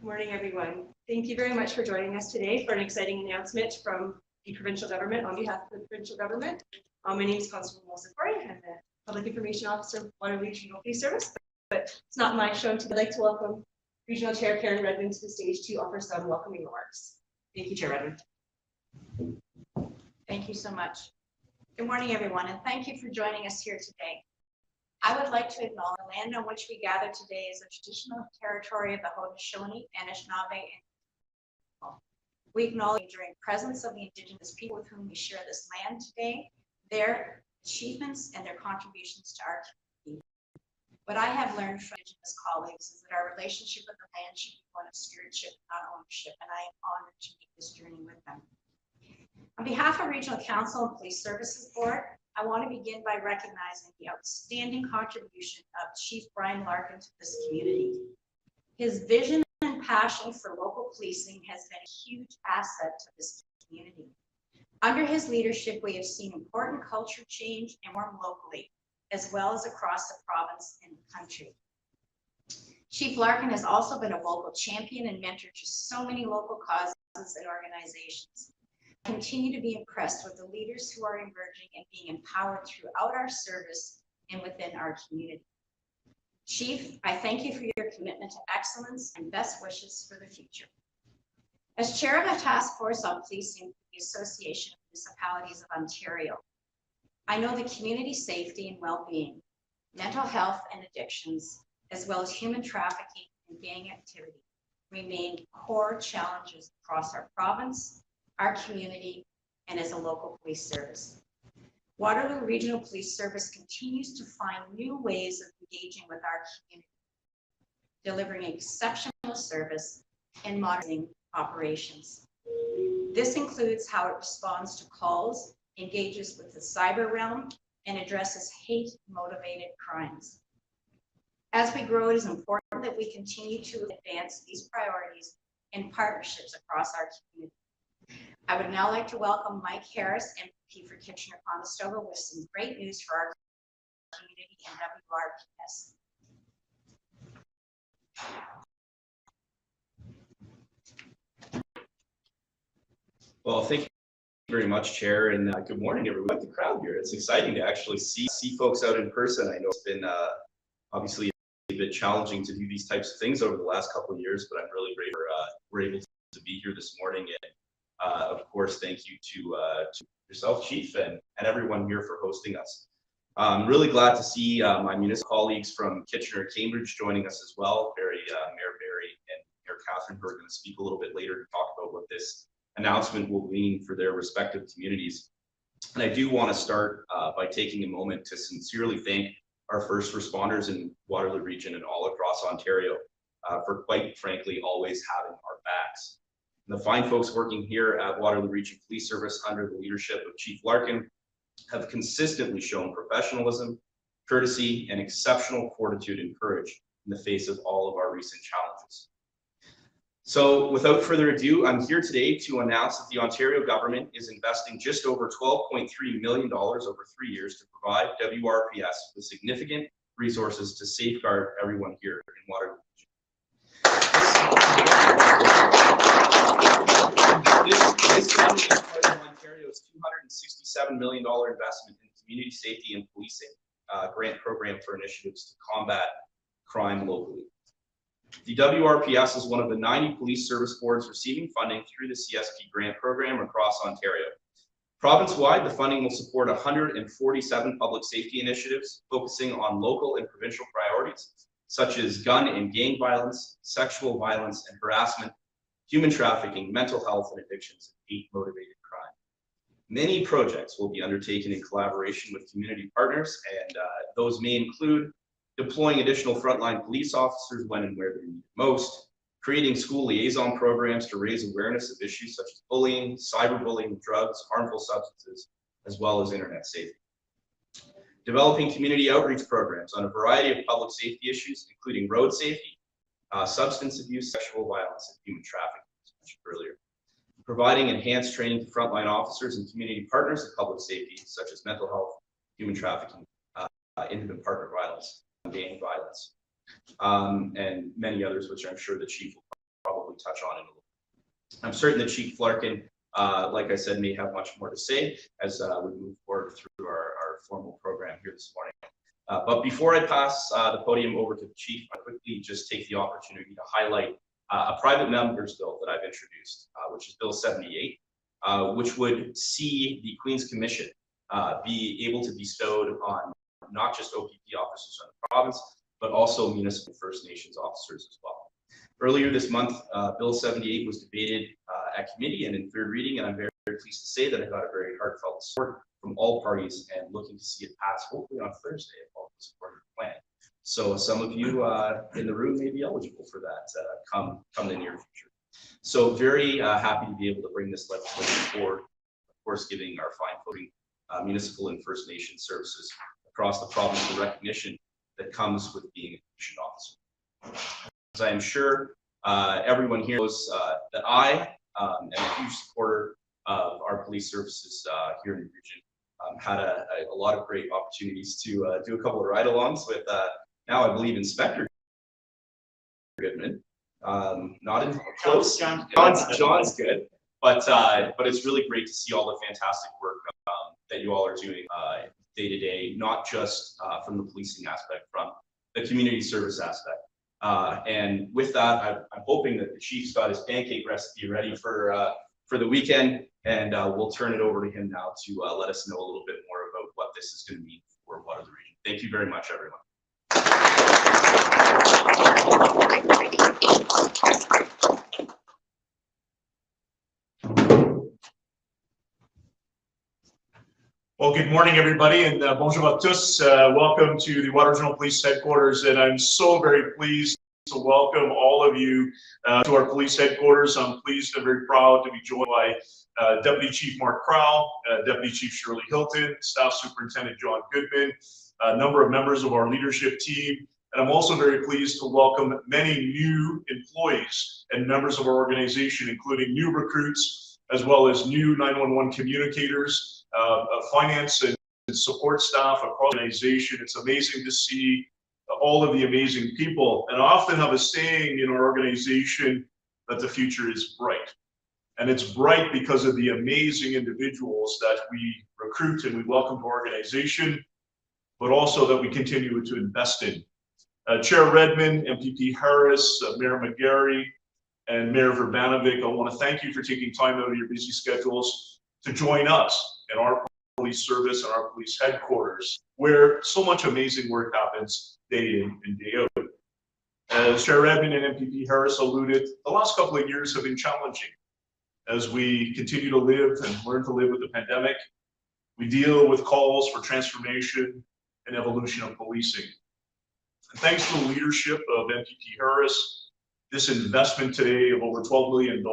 Good morning, everyone. Thank you very much for joining us today for an exciting announcement from the provincial government on behalf of the provincial government. My name is Constable Melissa Corey. I'm the Public Information Officer of Waterloo Regional Police Service, but it's not my show today. I'd like to welcome Regional Chair Karen Redmond to the stage to offer some welcoming remarks. Thank you, Chair Redmond. Thank you so much. Good morning, everyone, and thank you for joining us here today. I would like to acknowledge the land on which we gather today is the traditional territory of the Haudenosaunee, Anishinaabe, and we acknowledge the enduring presence of the Indigenous people with whom we share this land today, their achievements and their contributions to our community. What I have learned from Indigenous colleagues is that our relationship with the land should be one of stewardship, not ownership, and I am honored to make this journey with them. On behalf of Regional Council and Police Services Board, I want to begin by recognizing the outstanding contribution of Chief Brian Larkin to this community. His vision and passion for local policing has been a huge asset to this community. Under his leadership, we have seen important culture change and more locally, as well as across the province and the country. Chief Larkin has also been a vocal champion and mentor to so many local causes and organizations. I continue to be impressed with the leaders who are emerging and being empowered throughout our service and within our community. Chief, I thank you for your commitment to excellence and best wishes for the future. As chair of the task force on policing for the Association of Municipalities of Ontario, I know the community safety and well-being, mental health and addictions, as well as human trafficking and gang activity remain core challenges across our province, our community, and as a local police service. Waterloo Regional Police Service continues to find new ways of engaging with our community, delivering exceptional service and monitoring operations. This includes how it responds to calls, engages with the cyber realm, and addresses hate-motivated crimes. As we grow, it is important that we continue to advance these priorities and partnerships across our community. I would now like to welcome Mike Harris, MP for Kitchener-Conestoga, with some great news for our community and WRPS. Well, thank you very much, Chair, and good morning, everyone. Like the crowd here, it's exciting to actually see folks out in person. I know it's been obviously a bit challenging to do these types of things over the last couple of years, but I'm really grateful we're able to be here this morning. And of course, thank you to yourself, Chief, and everyone here for hosting us. I'm really glad to see my municipal colleagues from Kitchener, Cambridge joining us as well. Mayor Barry and Mayor Catherine, who are going to speak a little bit later to talk about what this announcement will mean for their respective communities. And I do want to start by taking a moment to sincerely thank our first responders in Waterloo Region and all across Ontario for, quite frankly, always having our backs. And the fine folks working here at Waterloo Region Police Service under the leadership of Chief Larkin have consistently shown professionalism, courtesy, and exceptional fortitude and courage in the face of all of our recent challenges. So without further ado, I'm here today to announce that the Ontario government is investing just over $12.3 million over 3 years to provide WRPS with significant resources to safeguard everyone here in Waterloo. This fund is part of Ontario's $267 million investment in community safety and policing grant program for initiatives to combat crime locally. The WRPS is one of the 90 police service boards receiving funding through the CSP grant program across Ontario. Province-wide, the funding will support 147 public safety initiatives focusing on local and provincial priorities, such as gun and gang violence, sexual violence and harassment, human trafficking, mental health and addictions, and hate-motivated crime. Many projects will be undertaken in collaboration with community partners, and those may include deploying additional frontline police officers when and where they're needed most, creating school liaison programs to raise awareness of issues such as bullying, cyberbullying, drugs, harmful substances, as well as internet safety. Developing community outreach programs on a variety of public safety issues, including road safety, substance abuse, sexual violence, and human trafficking, as mentioned earlier. Providing enhanced training to frontline officers and community partners in public safety, such as mental health, human trafficking, intimate partner violence, gang violence, and many others, which I'm sure the Chief will probably touch on in a little bit. I'm certain that Chief Flarkin, like I said, may have much more to say as we move forward through our formal program here this morning. But before I pass the podium over to the Chief, I'll quickly just take the opportunity to highlight a private member's bill that I've introduced, which is Bill 78, which would see the Queen's Commission be able to be bestowed on not just OPP officers in the province, but also municipal First Nations officers as well. Earlier this month, Bill 78 was debated at committee and in third reading, and I'm very, very pleased to say that I got a very heartfelt support from all parties and looking to see it pass hopefully on Thursday if all supported the plan. So some of you in the room may be eligible for that come the near future. So very happy to be able to bring this legislation forward, of course, giving our fine-voting municipal and First Nation services across the province the recognition that comes with being a commissioned officer. As I am sure everyone here knows that I am a huge supporter of our police services here in the region. Had a lot of great opportunities to do a couple of ride-alongs with now I believe Inspector Goodman. Not in close. John's good, but it's really great to see all the fantastic work that you all are doing day to day, not just from the policing aspect, from the community service aspect. And with that, I'm hoping that the Chief's got his pancake recipe ready for the weekend, and we'll turn it over to him now to let us know a little bit more about what this is going to mean for Waterloo Region. Thank you very much, everyone. Well, good morning, everybody, and bonjour à tous. Welcome to the Waterloo Regional Police Headquarters, and I'm so very pleased to welcome all of you to our police headquarters. I'm pleased and very proud to be joined by Deputy Chief Mark Crowell, Deputy Chief Shirley Hilton, Staff Superintendent John Goodman, a number of members of our leadership team, and I'm also very pleased to welcome many new employees and members of our organization, including new recruits, as well as new 911 communicators, finance and support staff across the organization. It's amazing to see all of the amazing people. And I often have a saying in our organization that the future is bright. And it's bright because of the amazing individuals that we recruit and we welcome to our organization, but also that we continue to invest in. Chair Redmond, MPP Harris, Mayor McGarry, and Mayor Verbanovic, I want to thank you for taking time out of your busy schedules to join us in our police service and our police headquarters, where so much amazing work happens day in and day out. As Chair Redmond and MPP Harris alluded, the last couple of years have been challenging as we continue to live and learn to live with the pandemic. We deal with calls for transformation and evolution of policing. And thanks to the leadership of MPP Harris, this investment today of over $12 million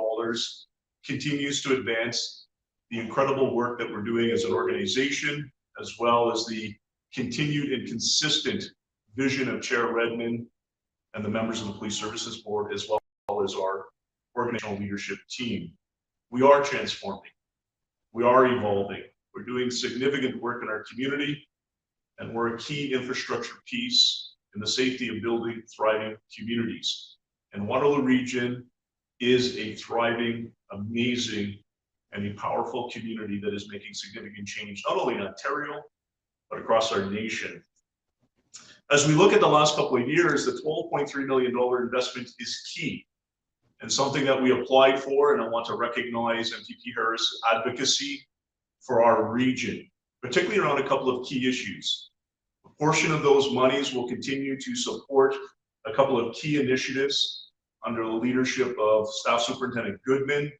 continues to advance the incredible work that we're doing as an organization, as well as the continued and consistent vision of Chair Redmond and the members of the Police Services Board, as well as our organizational leadership team. We are transforming. We are evolving. We're doing significant work in our community, and we're a key infrastructure piece in the safety of building thriving communities. And Waterloo Region is a thriving, amazing, and a powerful community that is making significant change, not only in Ontario, but across our nation. As we look at the last couple of years, the $12.3 million investment is key and something that we applied for, and I want to recognize MPP Harris' advocacy for our region, particularly around a couple of key issues. A portion of those monies will continue to support a couple of key initiatives under the leadership of Staff Superintendent Goodman.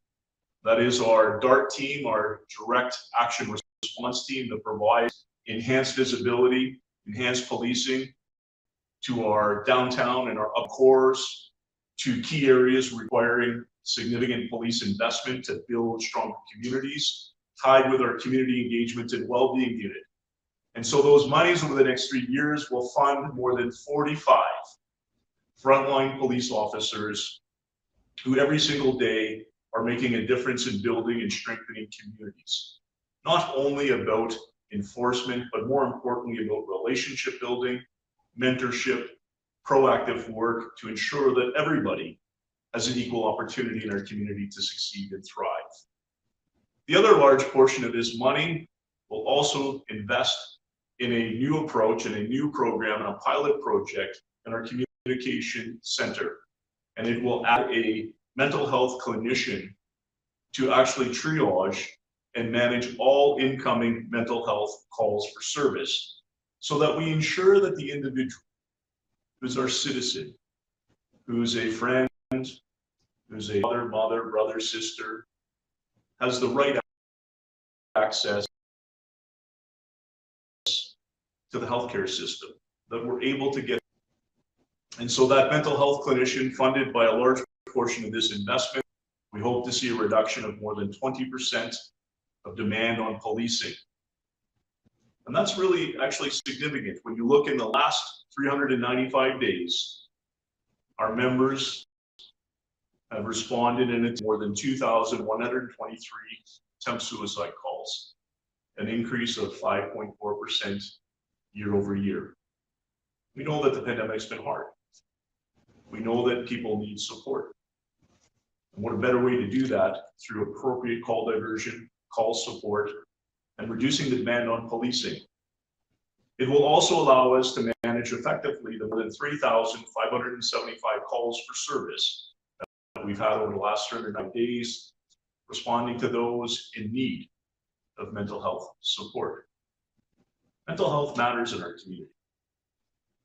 That is our DART team, our Direct Action Response team, that provides enhanced visibility, enhanced policing to our downtown and our up cores, to key areas requiring significant police investment to build stronger communities, tied with our community engagement and well-being unit. And so those monies over the next 3 years will fund more than 45 frontline police officers who every single day are making a difference in building and strengthening communities. Not only about enforcement, but more importantly about relationship building, mentorship, proactive work to ensure that everybody has an equal opportunity in our community to succeed and thrive. The other large portion of this money will also invest in a new approach and a new program and a pilot project in our communication center. And it will add a mental health clinician to actually triage and manage all incoming mental health calls for service, so that we ensure that the individual who's our citizen, who's a friend, who's a mother, brother, sister, has the right access to the healthcare system, that we're able to get. And so that mental health clinician, funded by a large portion of this investment, we hope to see a reduction of more than 20% of demand on policing. And that's really actually significant. When you look in the last 395 days, our members have responded in more than 2,123 attempt suicide calls, an increase of 5.4% year over year. We know that the pandemic's been hard. We know that people need support. And what a better way to do that through appropriate call diversion, call support, and reducing the demand on policing. It will also allow us to manage effectively the more than 3,575 calls for service that we've had over the last 309 days, responding to those in need of mental health support. Mental health matters in our community,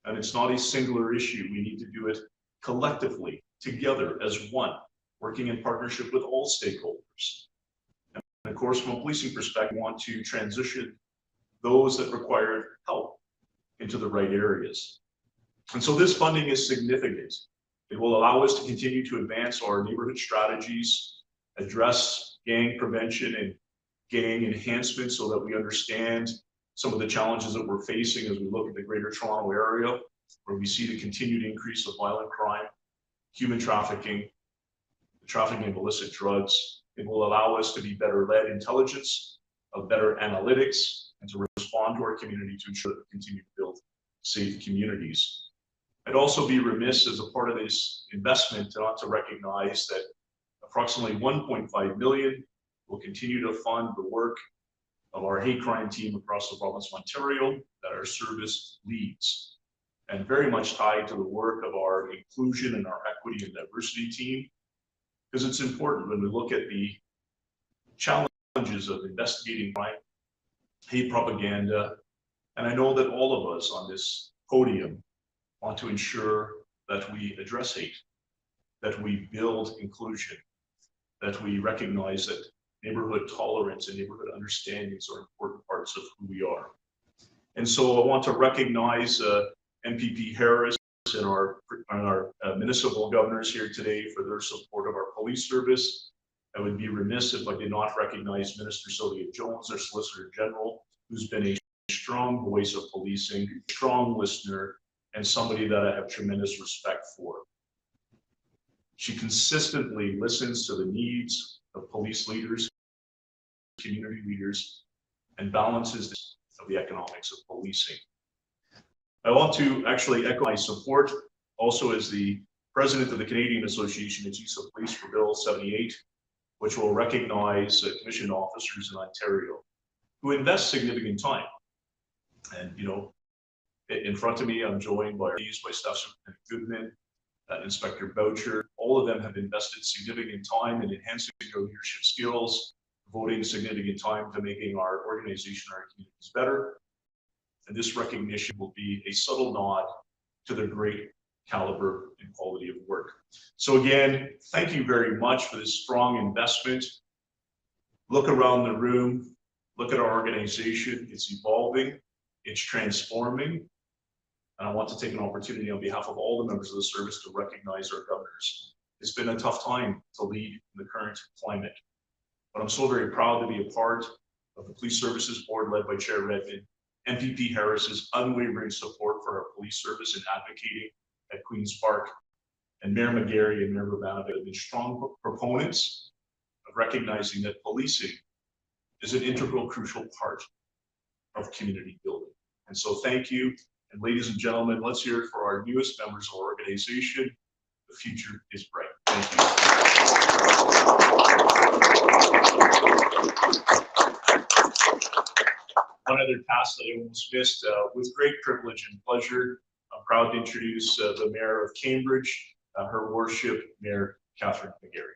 and it's not a singular issue. We need to do it collectively, together as one, working in partnership with all stakeholders. And of course, from a policing perspective, we want to transition those that require help into the right areas. And so this funding is significant. It will allow us to continue to advance our neighborhood strategies, address gang prevention and gang enhancement so that we understand some of the challenges that we're facing as we look at the Greater Toronto Area, where we see the continued increase of violent crime, human trafficking, the trafficking of illicit drugs. It will allow us to be better led intelligence, of better analytics, and to respond to our community to ensure that we continue to build safe communities. I'd also be remiss as a part of this investment not to recognize that approximately $1.5 million will continue to fund the work of our hate crime team across the province of Ontario that our service leads, and very much tied to the work of our inclusion and our equity and diversity team, because it's important when we look at the challenges of investigating crime, hate propaganda, and I know that all of us on this podium want to ensure that we address hate, that we build inclusion, that we recognize that neighborhood tolerance and neighborhood understandings are important parts of who we are. And so I want to recognize MPP Harris and our municipal governors here today for their support of our police service. I would be remiss if I did not recognize Minister Sylvia Jones, our Solicitor General, who's been a strong voice of policing, strong listener, and somebody that I have tremendous respect for. She consistently listens to the needs of police leaders, community leaders, and balances of the economics of policing. I want to actually echo my support also as the president of the Canadian Association of Chiefs of Police for Bill 78, which will recognize commissioned officers in Ontario who invest significant time. And, you know, in front of me, I'm joined by Staff Superintendent Goodman, Inspector Boucher. All of them have invested significant time in enhancing their leadership skills, devoting significant time to making our organization, our communities better. And this recognition will be a subtle nod to their great caliber and quality of work. So again, thank you very much for this strong investment. Look around the room, look at our organization. It's evolving, it's transforming. And I want to take an opportunity on behalf of all the members of the service to recognize our governors. It's been a tough time to lead in the current climate, but I'm so very proud to be a part of the Police Services Board led by Chair Redmond, MPP Harris's unwavering support for our police service and advocating at Queen's Park, and Mayor McGarry and Mayor Urbana have been strong proponents of recognizing that policing is an integral, crucial part of community building. And so thank you. And ladies and gentlemen, let's hear it for our newest members of our organization. The future is bright. Thank you. One other task that I almost missed, with great privilege and pleasure, I'm proud to introduce the Mayor of Cambridge, Her Worship, Mayor Catherine McGarry.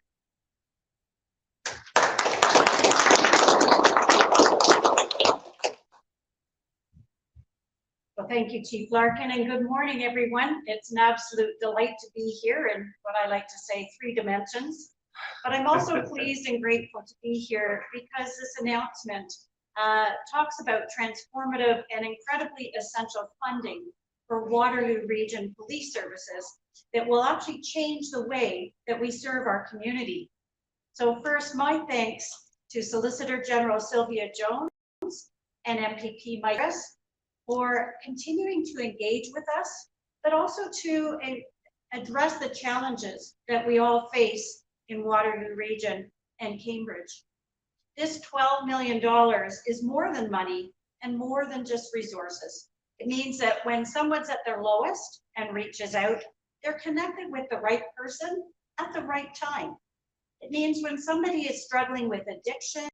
Well, thank you, Chief Larkin, and good morning, everyone. It's an absolute delight to be here in what I like to say 3 dimensions. But I'm also pleased and grateful to be here because this announcement talks about transformative and incredibly essential funding for Waterloo Region Police Services that will actually change the way that we serve our community. So first, my thanks to Solicitor General Sylvia Jones and MPP Mike Harris for continuing to engage with us, but also to address the challenges that we all face in Waterloo Region and Cambridge. This $12 million is more than money and more than just resources. It means that when someone's at their lowest and reaches out, they're connected with the right person at the right time. It means when somebody is struggling with addiction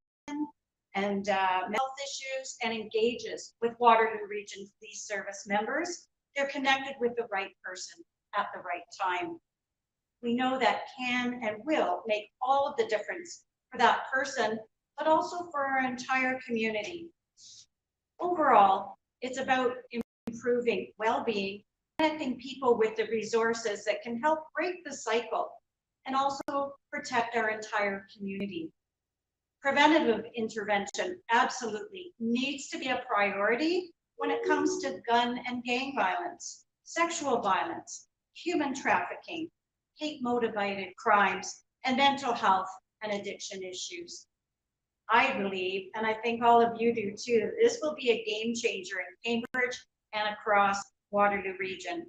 and health issues and engages with Waterloo Region Police Service members, they're connected with the right person at the right time. We know that can and will make all of the difference for that person, but also for our entire community. Overall, it's about improving well-being, connecting people with the resources that can help break the cycle and also protect our entire community. Preventative intervention absolutely needs to be a priority when it comes to gun and gang violence, sexual violence, human trafficking, hate-motivated crimes, and mental health and addiction issues. I believe, and I think all of you do too, this will be a game changer in Cambridge and across Waterloo Region.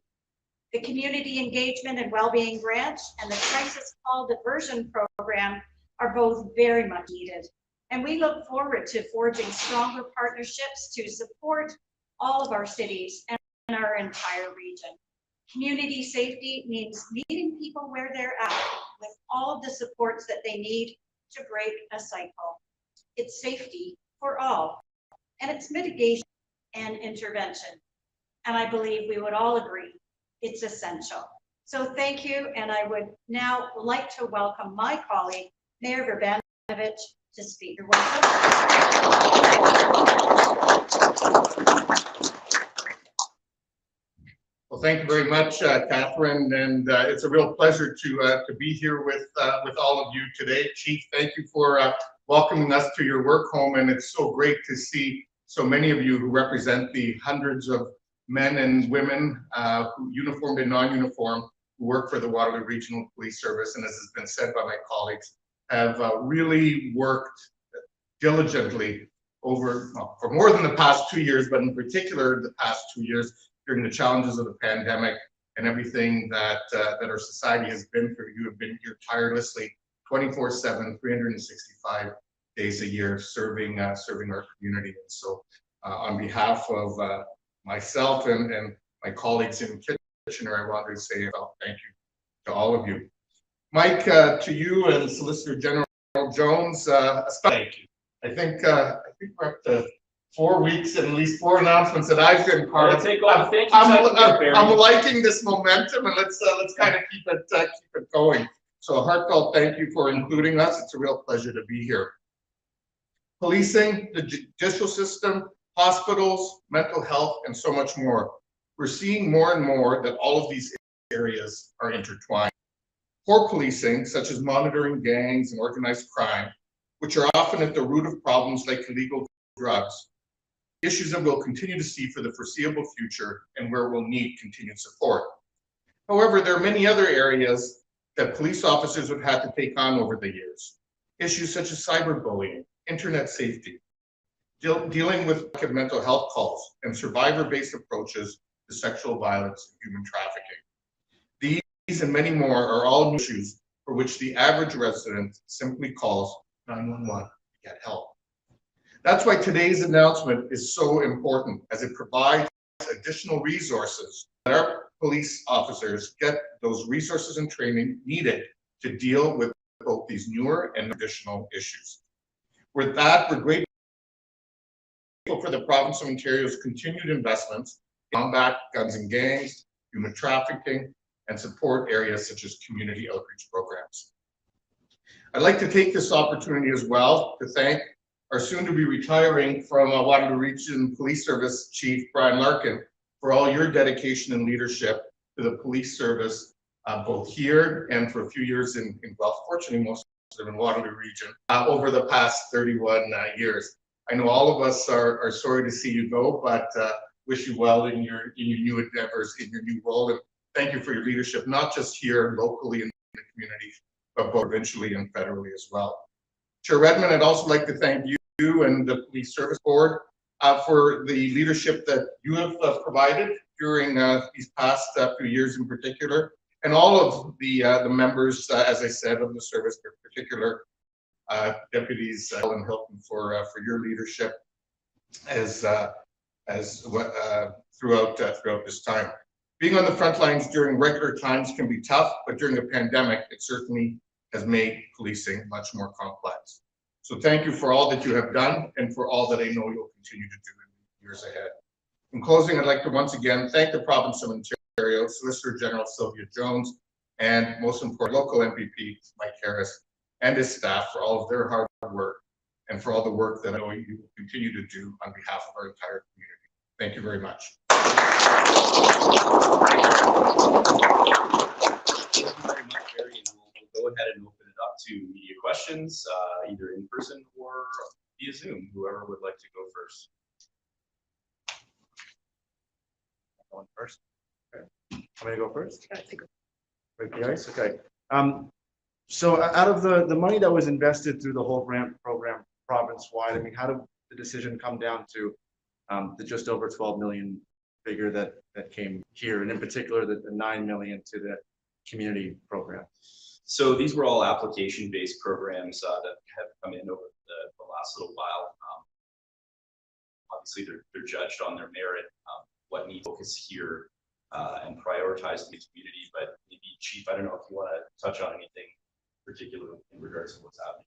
The Community Engagement and Wellbeing Branch and the Crisis Call Diversion Program are both very much needed. And we look forward to forging stronger partnerships to support all of our cities and our entire region. Community safety means meeting people where they're at with all of the supports that they need to break a cycle. It's safety for all, and it's mitigation and intervention. And I believe we would all agree it's essential. So thank you, and I would now like to welcome my colleague, Mayor Urbanovic, to speak. You're welcome. Well, thank you very much, Catherine, and it's a real pleasure to be here with all of you today. Chief, thank you for welcoming us to your work home, and it's so great to see so many of you who represent the hundreds of men and women, who uniformed and non-uniformed, who work for the Waterloo Regional Police Service, and as has been said by my colleagues, have really worked diligently over, well, for more than the past 2 years, but in particular the past 2 years during the challenges of the pandemic and everything that our society has been through. You have been here tirelessly 24/7, 365 days a year, serving our community. And so on behalf of myself and my colleagues in Kitchener, I wanted to say thank you to all of you. Mike, to you and Solicitor General Jones, thank you. I think we're up to 4 weeks and at least 4 announcements that I've been part of. I'm liking this momentum, and let's kind of keep it going. So a heartfelt thank you for including us. It's a real pleasure to be here. Policing, the judicial system, hospitals, mental health, and so much more. We're seeing more and more that all of these areas are intertwined. Poor policing, such as monitoring gangs and organized crime, which are often at the root of problems like illegal drugs, issues that we'll continue to see for the foreseeable future and where we'll need continued support. However, there are many other areas that police officers have had to take on over the years. Issues such as cyberbullying, internet safety, dealing with mental health calls, and survivor-based approaches to sexual violence and human trafficking. These and many more are all issues for which the average resident simply calls 911 to get help. That's why today's announcement is so important, as it provides additional resources that our police officers get those resources and training needed to deal with both these newer and additional issues. With that, we're grateful for the province of Ontario's continued investments in combat guns and gangs, human trafficking, and support areas such as community outreach programs. I'd like to take this opportunity as well to thank our soon-to-be retiring from Waterloo Region Police Service Chief Brian Larkin for all your dedication and leadership to the police service, both here and for a few years in Guelph, fortunately most of them in Waterloo Region, over the past 31 years. I know all of us are sorry to see you go, but wish you well in your new endeavors, in your new role, and thank you for your leadership, not just here locally in the community, but both provincially and federally as well. Chair Redmond, I'd also like to thank you and the Police Service Board for the leadership that you have provided during these past few years in particular, and all of the members, as I said, of the service, in particular deputies Ellen Hilton for your leadership throughout this time. Being on the front lines during regular times can be tough, but during a pandemic, it certainly has made policing much more complex. So thank you for all that you have done and for all that I know you'll continue to do in the years ahead. In closing, I'd like to once again thank the province of Ontario, Solicitor General Sylvia Jones, and most important, local MPP Mike Harris and his staff for all of their hard work and for all the work that I know you will continue to do on behalf of our entire community. Thank you very much. Thank you very much, Barry, and we'll go ahead and open it up to media questions, either in person or via Zoom, whoever would like to go first. Going first. Okay. I'm going to go first. Break the ice. Okay. So out of the money that was invested through the whole grant program province-wide, I mean, how did the decision come down to the just over 12 million figure that came here, and in particular the 9 million to the community program? So these were all application-based programs that have come in over the last little while. Obviously, they're judged on their merit, what needs focus here, and prioritize the community. But maybe, Chief, I don't know if you want to touch on anything particular in regards to what's happening.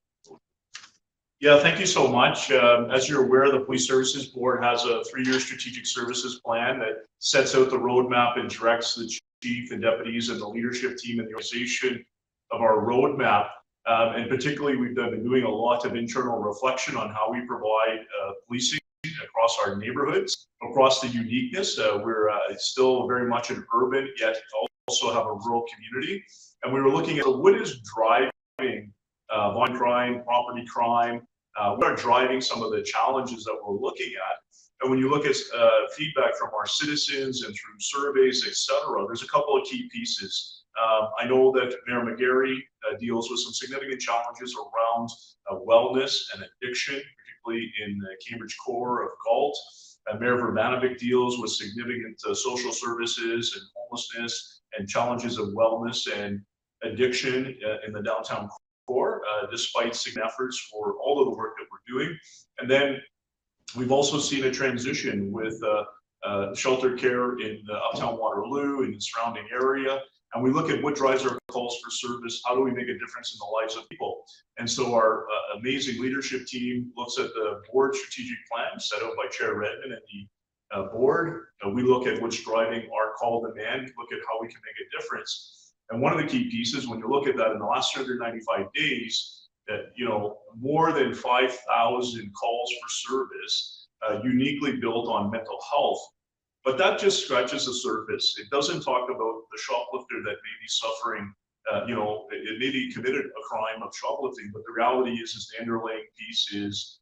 Yeah, thank you so much. As you're aware, the Police Services Board has a 3-year strategic services plan that sets out the roadmap and directs the chief and deputies and the leadership team and the organization of our roadmap. And particularly, we've been doing a lot of internal reflection on how we provide policing across our neighborhoods, across the uniqueness. We're still very much an urban, yet also have a rural community. And we were looking at what is driving violent crime, property crime, what are driving some of the challenges that we're looking at. And when you look at feedback from our citizens and through surveys, et cetera, there's a couple of key pieces. I know that Mayor McGarry deals with some significant challenges around wellness and addiction, particularly in the Cambridge core of Galt. Mayor Verbanovic deals with significant social services and homelessness and challenges of wellness and addiction in the downtown core, despite significant efforts for all of the work that we're doing. And then we've also seen a transition with shelter care in uptown Waterloo and the surrounding area. And we look at what drives our calls for service. How do we make a difference in the lives of people? And so our amazing leadership team looks at the board strategic plan set out by Chair Redmond and the board. We look at what's driving our call demand, look at how we can make a difference. And one of the key pieces, when you look at that in the last 395 days, that, you know, more than 5,000 calls for service uniquely built on mental health. But that just scratches the surface. It doesn't talk about the shoplifter that may be suffering, you know, it may be committed a crime of shoplifting, but the reality is the underlying piece is,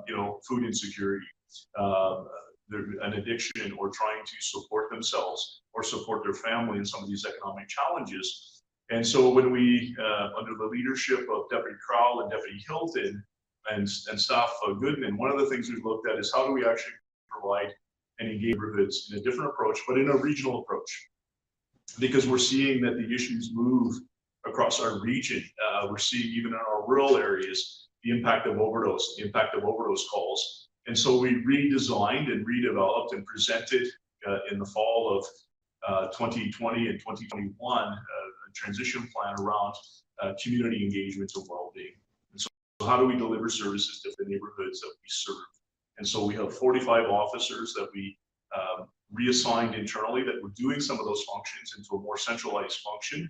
you know, food insecurity, an addiction, or trying to support themselves or support their family in some of these economic challenges. And so when we, under the leadership of Deputy Crowell and Deputy Hilton and staff Goodman, one of the things we've looked at is how do we actually provide and engage neighborhoods in a different approach, but in a regional approach, because we're seeing that the issues move across our region. We're seeing even in our rural areas, the impact of overdose, calls. And so we redesigned and redeveloped and presented in the fall of 2020 and 2021, a transition plan around community engagement and well-being. And so how do we deliver services to the neighborhoods that we serve? And so we have 45 officers that we reassigned internally that were doing some of those functions into a more centralized function.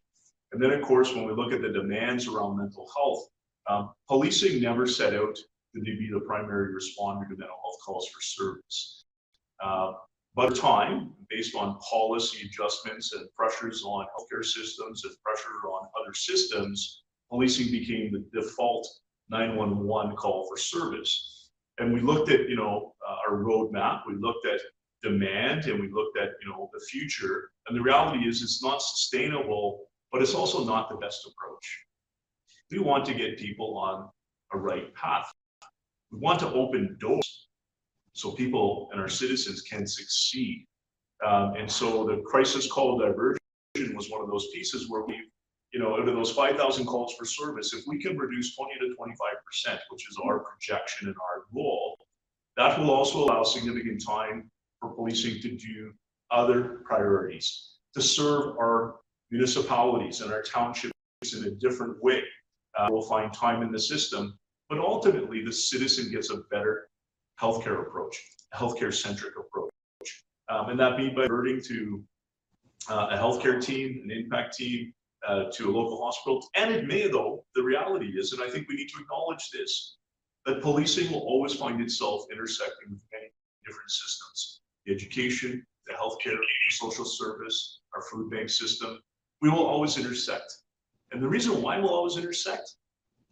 And then, of course, when we look at the demands around mental health, policing never set out to be the primary responder to mental health calls for service. But over time, based on policy adjustments and pressures on healthcare systems and pressure on other systems, policing became the default 911 call for service. And we looked at, you know, our roadmap, we looked at demand, and we looked at, you know, the future. And the reality is it's not sustainable, but it's also not the best approach. We want to get people on a right path. We want to open doors so people and our citizens can succeed. And so the crisis call diversion was one of those pieces where we, you know, out of those 5,000 calls for service, if we can reduce 20 to 25%, which is our projection and our goal, that will also allow significant time for policing to do other priorities, to serve our municipalities and our townships in a different way. We'll find time in the system, but ultimately the citizen gets a better healthcare approach, a healthcare-centric approach. And that means by diverting to a healthcare team, an impact team, to a local hospital. And it may, though, the reality is, and I think we need to acknowledge this, that policing will always find itself intersecting with many different systems. The education, the healthcare, the social service, our food bank system, we will always intersect. And the reason why we'll always intersect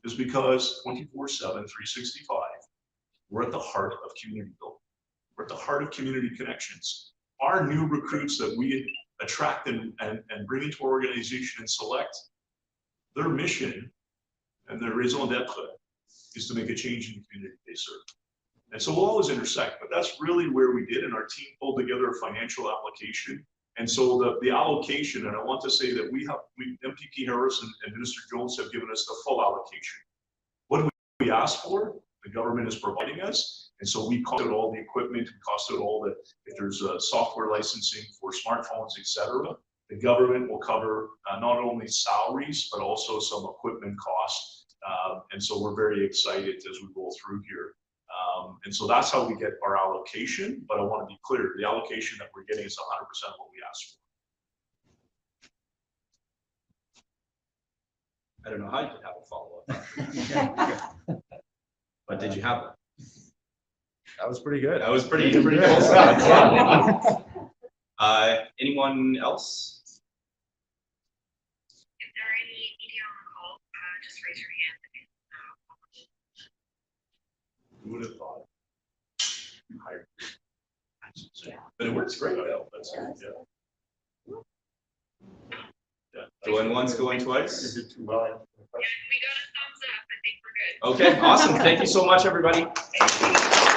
is because 24/7, 365, we're at the heart of community building. We're at the heart of community connections. Our new recruits that we attract and bring into our organization and select, their mission and their raison d'etre is to make a change in the community they serve. And so we'll always intersect, but that's really where we did, and our team pulled together a financial application. And so the allocation, and I want to say that MPP Harris and Minister Jones have given us the full allocation. What do we ask for? The government is providing us. And so we cost out all the equipment, we cost out all the, if there's software licensing for smartphones, etc. The government will cover not only salaries, but also some equipment costs. And so we're very excited as we roll through here. And so that's how we get our allocation, but I want to be clear, the allocation that we're getting is 100% what we asked for. I don't know how you could have a follow-up. But did you have it? That was pretty good. That was pretty close. Anyone else? If there are any media on the call, just raise your hand. Who would have thought? Higher. But it works great though. That's good. Yeah. Going once, going twice. Yeah, we got a thumbs up. I think we're good. Okay, awesome. Thank you so much, everybody. Thank you.